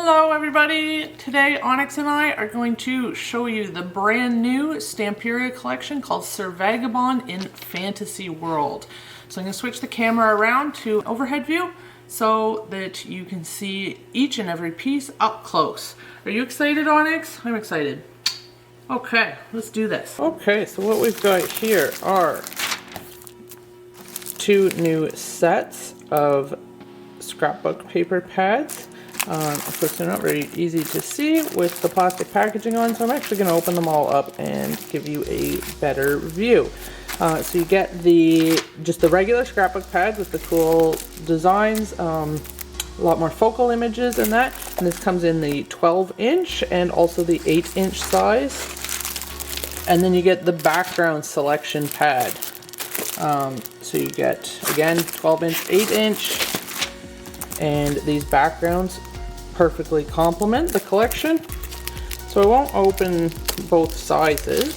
Hello everybody! Today Onyx and I are going to show you the brand new Stamperia collection called Sir Vagabond in Fantasy World. So I'm going to switch the camera around to overhead view so that you can see each and every piece up close. Are you excited, Onyx? I'm excited. Okay, let's do this. Okay, so what we've got here are two new sets of scrapbook paper pads. Of course, they're not very easy to see with the plastic packaging on, so I'm actually going to open them all up and give you a better view. So you get just the regular scrapbook pads with the cool designs, a lot more focal images in that, and this comes in the 12-inch and also the 8-inch size. And then you get the background selection pad. So you get, again, 12-inch, 8-inch, and these backgrounds perfectly complement the collection. So I won't open both sizes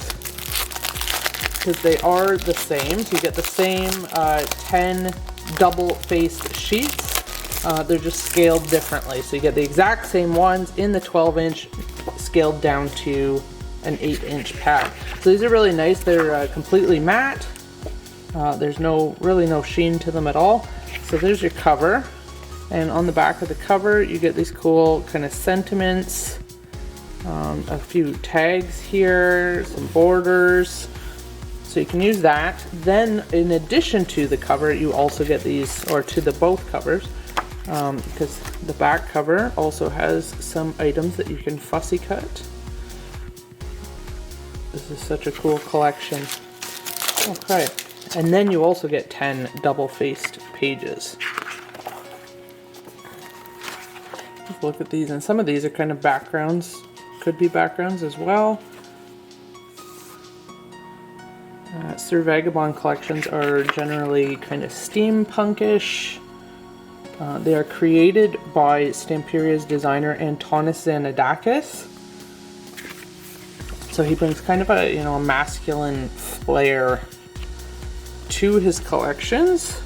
because they are the same. So you get the same 10 double-faced sheets. They're just scaled differently. So you get the exact same ones in the 12-inch scaled down to an 8-inch pad. So these are really nice. They're completely matte. There's really no sheen to them at all. So there's your cover. And on the back of the cover, you get these cool kind of sentiments, a few tags here, some borders. So you can use that. Then in addition to the cover, you also get these, or to the both covers, because the back cover also has some items that you can fussy cut. This is such a cool collection. Okay, and then you also get 10 double-faced pages. Just look at these, and some of these are kind of backgrounds, could be backgrounds as well. Sir Vagabond collections are generally kind of steampunkish. They are created by Stamperia's designer Antoniz Tzanadakis. So he brings kind of a, a masculine flair to his collections,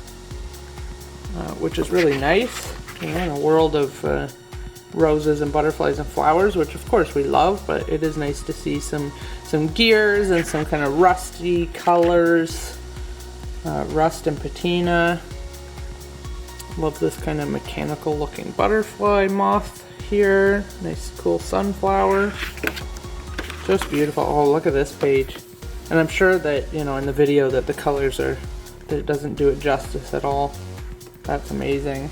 which is really nice. In a world of roses and butterflies and flowers, which of course we love, but it is nice to see some gears and some kind of rusty colors, rust and patina. Love this kind of mechanical looking butterfly moth here. Nice cool sunflower. Just beautiful. Oh, look at this page. And I'm sure that, in the video that the colors that it doesn't do it justice at all. That's amazing.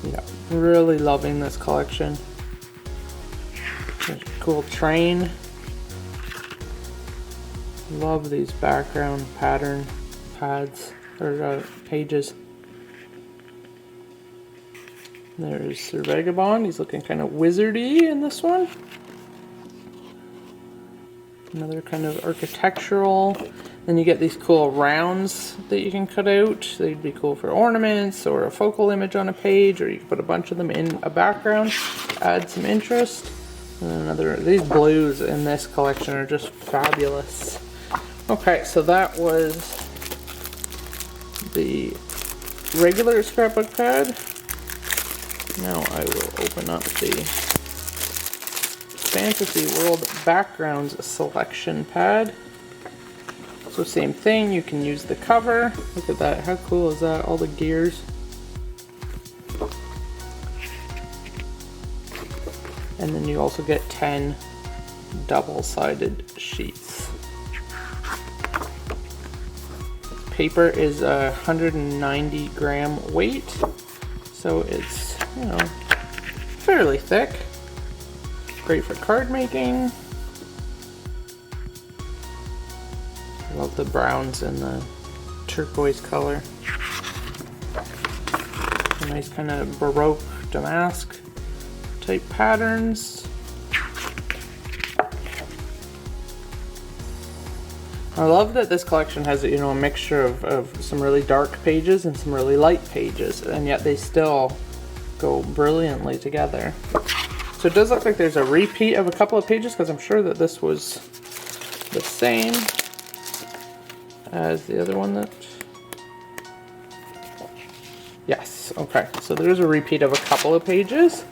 Yeah, really loving this collection. There's a cool train. Love these background pattern pads, or pages. There's Sir Vagabond. He's looking kind of wizardy in this one. Another kind of architectural. Then you get these cool rounds that you can cut out. They'd be cool for ornaments or a focal image on a page, or you can put a bunch of them in a background, add some interest. And these blues in this collection are just fabulous. Okay, so that was the regular scrapbook pad. Now I will open up the Fantasy World Backgrounds Selection pad. So same thing, you can use the cover. Look at that, how cool is that? All the gears. And then you also get 10 double-sided sheets. Paper is 190 gram weight, so it's, fairly thick. Great for card making. Love the browns and the turquoise color. A nice kind of Baroque damask type patterns. I love that this collection has, a mixture of some really dark pages and some really light pages, and yet they still go brilliantly together. So it does look like there's a repeat of a couple of pages, because I'm sure that this was the same as the other one that... Yes. pages. Okay, so there's a repeat of a couple of pages.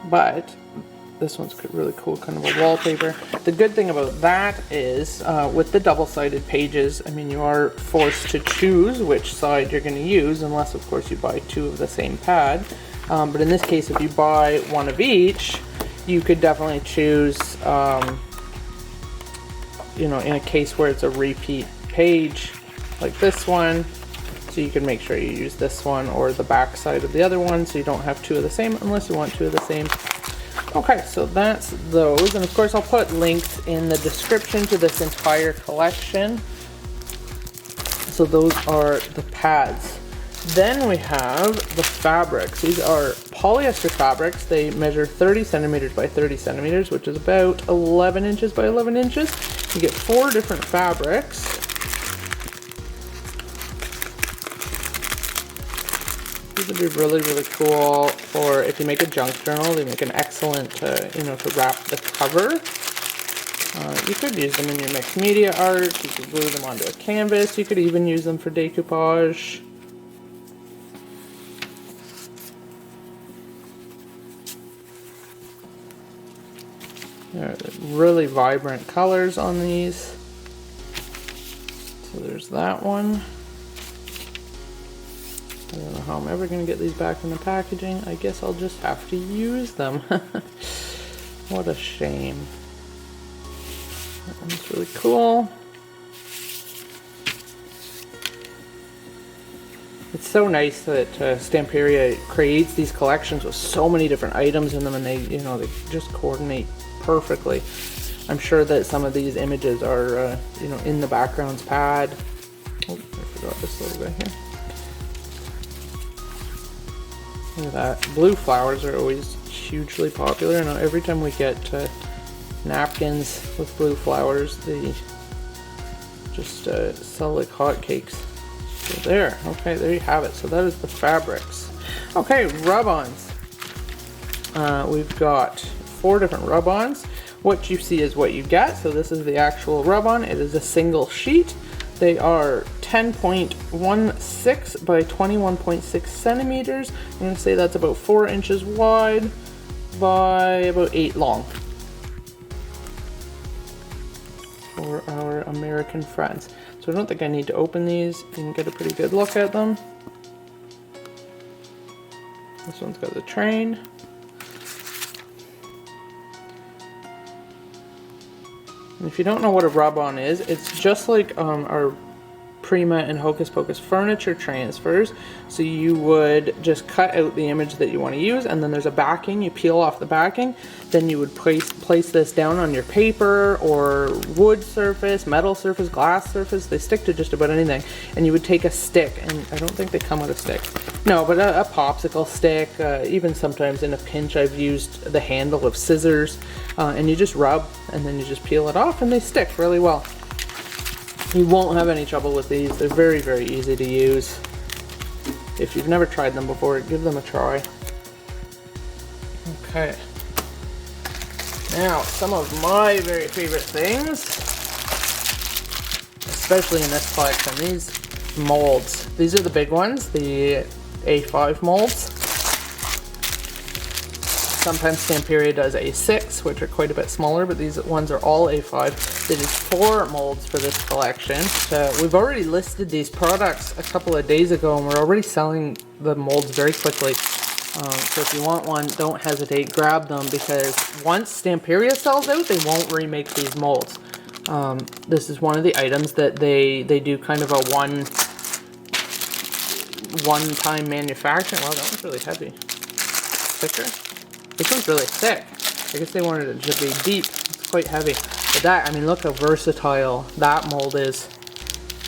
But this one's really cool, kind of a wallpaper. The good thing about that is with the double-sided pages, I mean, you are forced to choose which side you're going to use, unless of course you buy two of the same pad. But in this case, if you buy one of each, you could definitely choose, you know, in a case where it's a repeat page like this one, so you can make sure you use this one or the back side of the other one, so you don't have two of the same unless you want two of the same. Okay, so that's those, and of course I'll put links in the description to this entire collection. So those are the pads. Then we have the fabrics. These are polyester fabrics. They measure 30 centimeters by 30 centimeters, which is about 11 inches by 11 inches. You get 4 different fabrics. These would be really, really cool for if you make a junk journal. They make an excellent, you know, to wrap the cover. You could use them in your mixed media art. You could glue them onto a canvas. You could even use them for decoupage. There are really vibrant colors on these. So there's that one. I don't know how I'm ever going to get these back in the packaging. I guess I'll just have to use them. What a shame. That one's really cool. It's so nice that Stamperia creates these collections with so many different items in them, and they, you know, they just coordinate perfectly. I'm sure that some of these images are, you know, in the backgrounds pad. Oh, I forgot this little bit here. Look at that. Blue flowers are always hugely popular. Now every time we get napkins with blue flowers, they just sell like hotcakes. So there. Okay, there you have it. So that is the fabrics. Okay, rub-ons. We've got 4 different rub-ons. What you see is what you get. So this is the actual rub-on. It is a single sheet. They are 10.16 by 21.6 centimeters. I'm going to say that's about 4 inches wide by about 8 long for our American friends. So I don't think I need to open these. You can get a pretty good look at them. This one's got the train. And if you don't know what a rub-on is, it's just like our Prima and Hocus Pocus furniture transfers. So you would just cut out the image that you want to use, and then there's a backing. You peel off the backing, then you would place this down on your paper or wood surface, metal surface, glass surface. They stick to just about anything. And you would take a stick, and I don't think they come with a stick. No, but a popsicle stick. Even sometimes in a pinch I've used the handle of scissors, and you just rub and then you just peel it off and they stick really well. You won't have any trouble with these. They're very, very easy to use. If you've never tried them before, give them a try. Okay. Now, some of my very favorite things, especially in this collection, these molds. These are the big ones, the A5 molds. Sometimes Stamperia does A6, which are quite a bit smaller, but these ones are all A5. They did 4 molds for this collection. We've already listed these products a couple of days ago, and we're already selling the molds very quickly. So if you want one, don't hesitate, grab them, because once Stamperia sells out, they won't remake these molds. This is one of the items that they do kind of a one-time manufacturing. Wow, that one's really heavy. Thicker? This one's really thick. I guess they wanted it to be deep. It's quite heavy. But that, I mean, look how versatile that mold is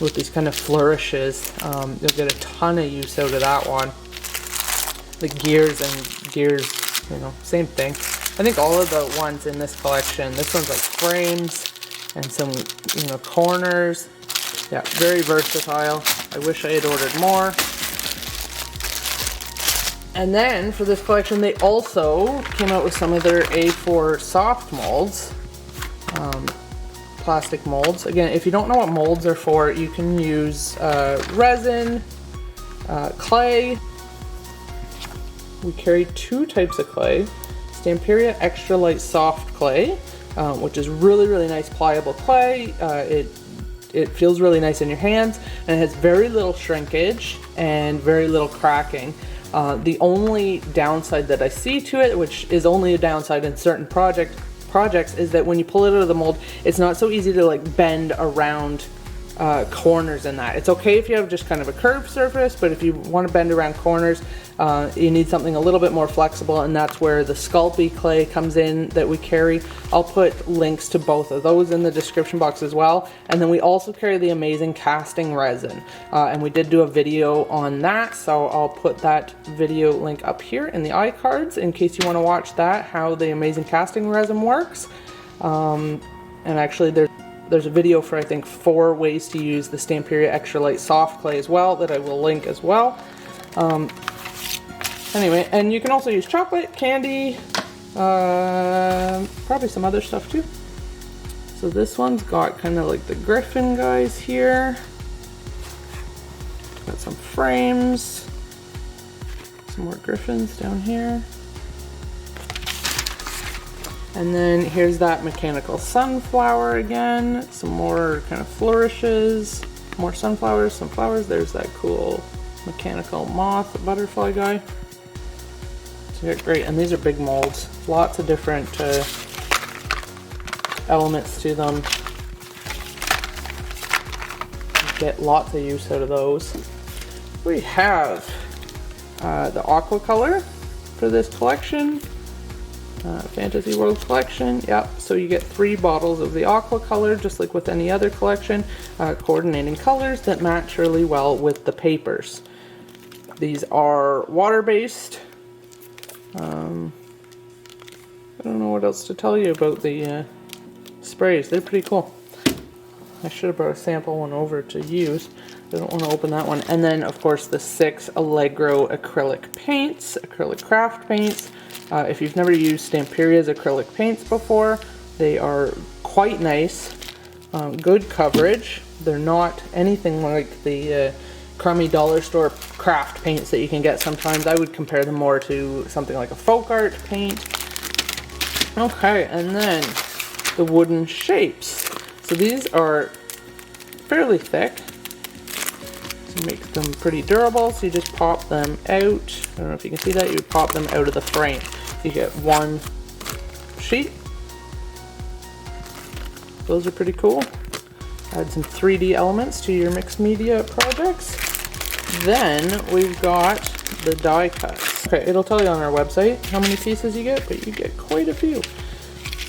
with these kind of flourishes. You'll get a ton of use out of that one. The gears, you know, same thing. I think all of the ones in this collection, this one's like frames and some, you know, corners. Yeah, very versatile. I wish I had ordered more. And then for this collection, they also came out with some of their A4 soft molds, plastic molds. Again, if you don't know what molds are for, you can use resin, clay. We carry two types of clay. Stamperia Extra Light Soft Clay, which is really nice pliable clay. It feels really nice in your hands, and it has very little shrinkage and very little cracking. The only downside that I see to it, which is only a downside in certain projects, is that when you pull it out of the mold, it's not so easy to like bend around corners in that. It's okay if you have just kind of a curved surface, but if you want to bend around corners, you need something a little bit more flexible, and that's where the Sculpey clay comes in that we carry. I'll put links to both of those in the description box as well. And then we also carry the amazing casting resin, and we did do a video on that, so I'll put that video link up here in the iCards in case you want to watch that, how the amazing casting resin works. And actually there's a video for I think 4 ways to use the Stamperia Extra Light Soft Clay as well that I will link as well. Anyway, and you can also use chocolate, candy, probably some other stuff too. So this one's got kind of like the griffin guys here. Got some frames, some more griffins down here. And then here's that mechanical sunflower again. Some more kind of flourishes, more sunflowers, some flowers. There's that cool mechanical moth butterfly guy. So they're great, and these are big molds. Lots of different elements to them. You get lots of use out of those. We have the Aqua color for this collection. Fantasy World collection. Yep, so you get 3 bottles of the Aqua color, just like with any other collection, coordinating colors that match really well with the papers. These are water-based. I don't know what else to tell you about the sprays. They're pretty cool. I should have brought a sample one over to use. I don't want to open that one. And then, of course, the 6 Algro acrylic paints, acrylic craft paints. If you've never used Stamperia's acrylic paints before, they are quite nice. Good coverage. They're not anything like the crummy dollar store craft paints that you can get sometimes. I would compare them more to something like a folk art paint. Okay, and then the wooden shapes. So these are fairly thick. To make them pretty durable, so you just pop them out. I don't know if you can see that. You pop them out of the frame. You get 1 sheet. Those are pretty cool. Add some 3D elements to your mixed media projects. Then we've got the die cuts. Okay, it'll tell you on our website how many pieces you get, but you get quite a few,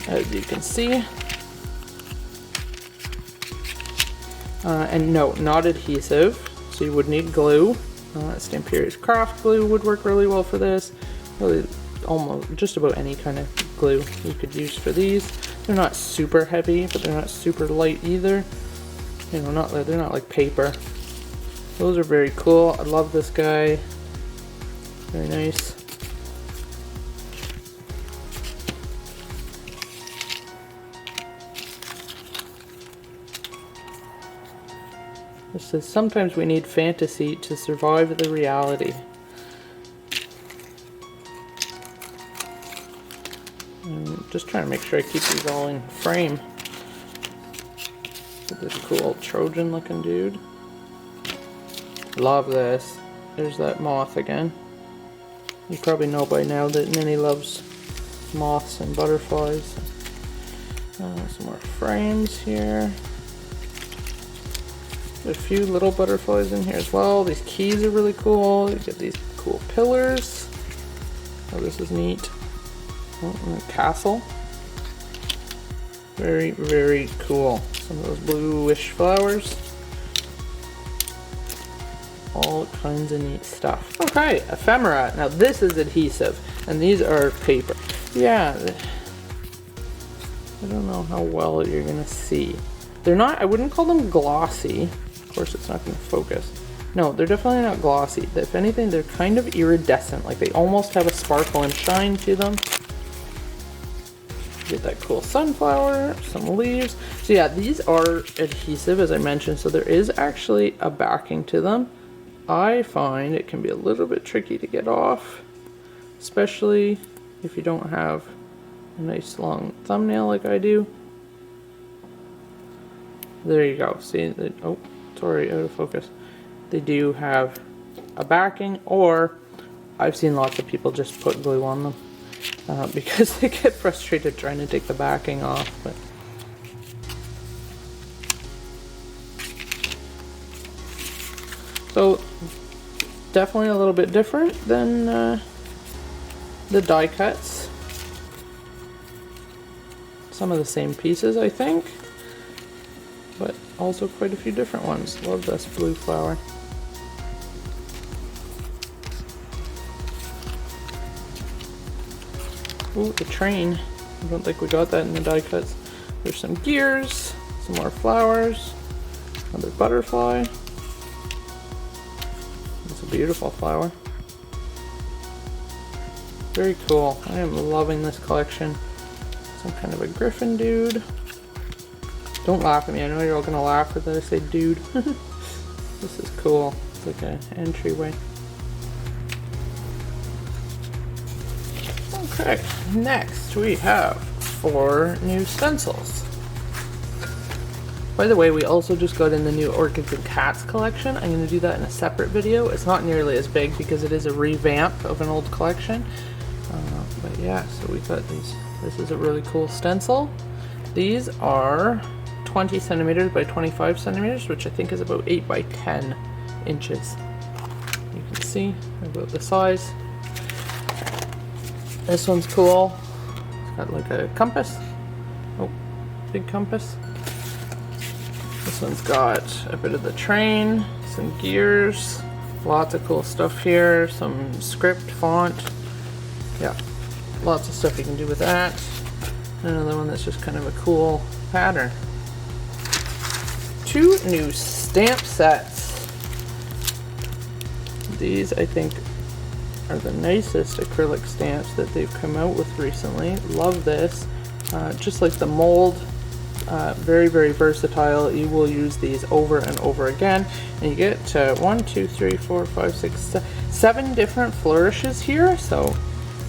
as you can see. And no, not adhesive, so you would need glue. Stamperia's craft glue would work really well for this. Really, almost just about any kind of glue you could use for these. They're not super heavy, but they're not super light either. You know, they're not like paper. Those are very cool. I love this guy. Very nice. This says, sometimes we need fantasy to survive the reality. I'm just trying to make sure I keep these all in frame. This cool Trojan looking dude. Love this. There's that moth again. You probably know by now that Minnie loves moths and butterflies. Some more frames here. There's a few little butterflies in here as well. These keys are really cool. You get these cool pillars. Oh, this is neat. Oh, and a castle. Very, very cool. Some of those bluish flowers. All kinds of neat stuff. Okay, ephemera. Now this is adhesive, and these are paper. Yeah, I don't know how well you're gonna see. They're not, I wouldn't call them glossy. Of course it's not gonna focus. No, they're definitely not glossy. If anything, they're kind of iridescent. Like they almost have a sparkle and shine to them. Get that cool sunflower, some leaves. So yeah, these are adhesive as I mentioned, so there is actually a backing to them. I find it can be a little bit tricky to get off, especially if you don't have a nice long thumbnail like I do. There you go. See, oh, sorry, out of focus. They do have a backing, or I've seen lots of people just put glue on them. Because they get frustrated trying to take the backing off. But so definitely a little bit different than the die cuts. Some of the same pieces, I think, but also quite a few different ones. Love this blue flower. Ooh, the train. I don't think we got that in the die cuts. There's some gears, some more flowers, another butterfly. It's a beautiful flower. Very cool. I am loving this collection. Some kind of a griffin dude. Don't laugh at me. I know you're all gonna laugh when I say dude. This is cool. It's like an entryway. Okay, next we have 4 new stencils. By the way, we also just got in the new Orchids and Cats collection. I'm going to do that in a separate video. It's not nearly as big because it is a revamp of an old collection. But yeah, so we got these. This is a really cool stencil. These are 20 centimeters by 25 centimeters, which I think is about 8 by 10 inches. You can see about the size. This one's cool. It's got like a compass. Oh, big compass. This one's got a bit of the train, some gears, lots of cool stuff here, some script, font. Yeah, lots of stuff you can do with that. Another one that's just kind of a cool pattern. 2 new stamp sets. These, I think, are the nicest acrylic stamps that they've come out with recently. Love this. Just like the mold, very, very versatile. You will use these over and over again. And you get 1, 2, 3, 4, 5, 6, 7 different flourishes here. So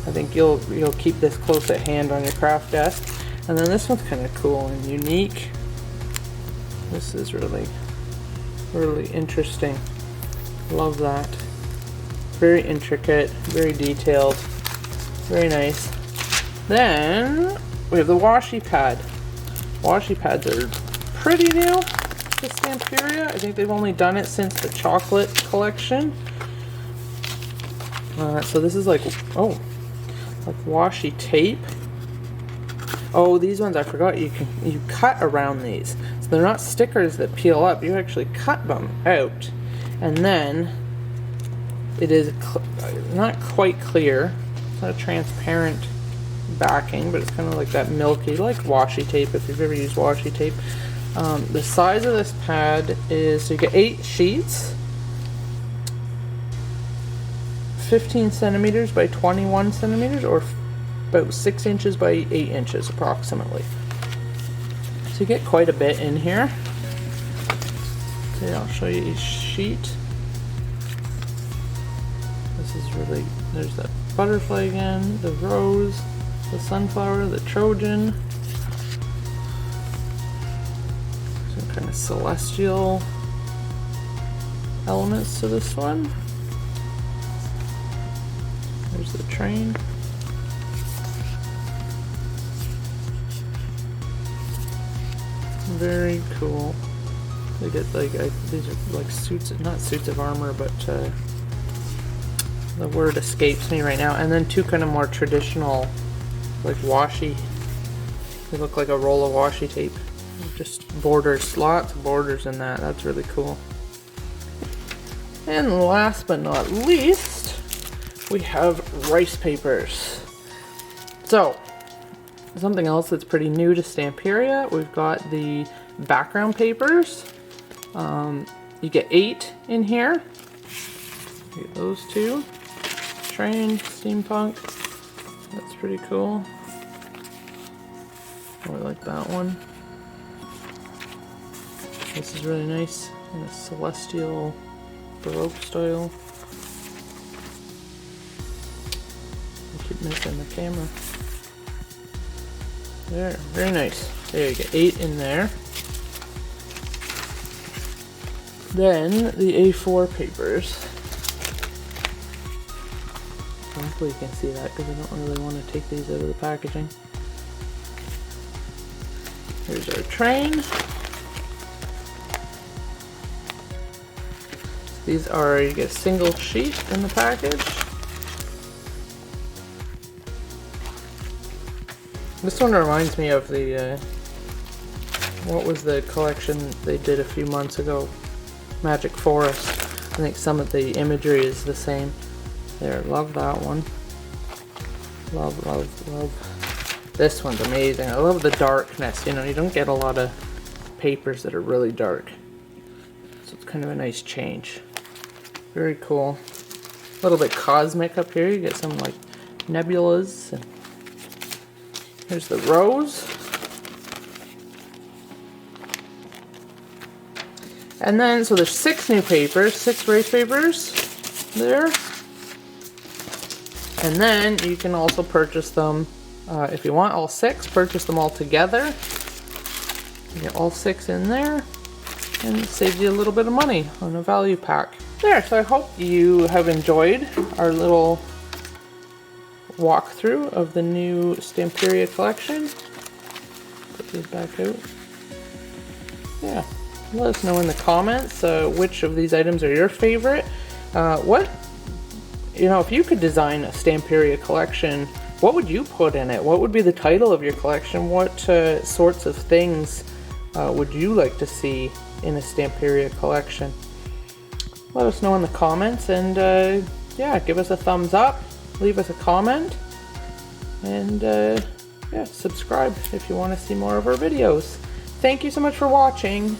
I think you'll keep this close at hand on your craft desk. And then this one's kind of cool and unique. This is really, really interesting. Love that. Very intricate, very detailed, very nice. Then we have the washi pad. Washi pads are pretty new to Stamperia. I think they've only done it since the chocolate collection. So this is like, oh, like washi tape. Oh, these ones I forgot. You cut around these, so they're not stickers that peel up. You actually cut them out, and then it is not quite clear. It's not a transparent backing, but it's kind of like that milky, like washi tape, if you've ever used washi tape. The size of this pad is, so you get 8 sheets, 15 centimeters by 21 centimeters, or about 6 inches by 8 inches approximately. So you get quite a bit in here. So yeah, I'll show you each sheet. This is really, there's that butterfly again, the rose, the sunflower, the Trojan. Some kind of celestial elements to this one. There's the train. Very cool. They get like, these are like suits, not suits of armor, but the word escapes me right now. And then 2 kind of more traditional, like washi. They look like a roll of washi tape. Just borders, lots of borders in that. That's really cool. And last but not least, we have rice papers. So, something else that's pretty new to Stamperia, we've got the background papers. You get 8 in here. You get those 2. Train, steampunk. That's pretty cool. Oh, I like that one. This is really nice in a celestial Baroque style. I keep missing the camera. There, very nice. There, you get 8 in there. Then the A4 papers. Hopefully you can see that because I don't really want to take these out of the packaging. Here's our train. These are, you get a single sheet in the package. This one reminds me of the, what was the collection they did a few months ago? Magic Forest. I think some of the imagery is the same. There, love that one. Love, love, love. This one's amazing. I love the darkness. You know, you don't get a lot of papers that are really dark. So it's kind of a nice change. Very cool. A little bit cosmic up here. You get some like nebulas. And here's the rose. And then, so there's 6 new papers, 6 race papers there. And then you can also purchase them, if you want all 6, purchase them all together. You get all 6 in there, and it saves you a little bit of money on a value pack. There, so I hope you have enjoyed our little walkthrough of the new Stamperia collection. Put these back out. Yeah, let us know in the comments which of these items are your favorite. You know, if you could design a Stamperia collection, what would you put in it? What would be the title of your collection? What sorts of things would you like to see in a Stamperia collection? Let us know in the comments, and yeah, give us a thumbs up, leave us a comment, and yeah, subscribe if you want to see more of our videos. Thank you so much for watching.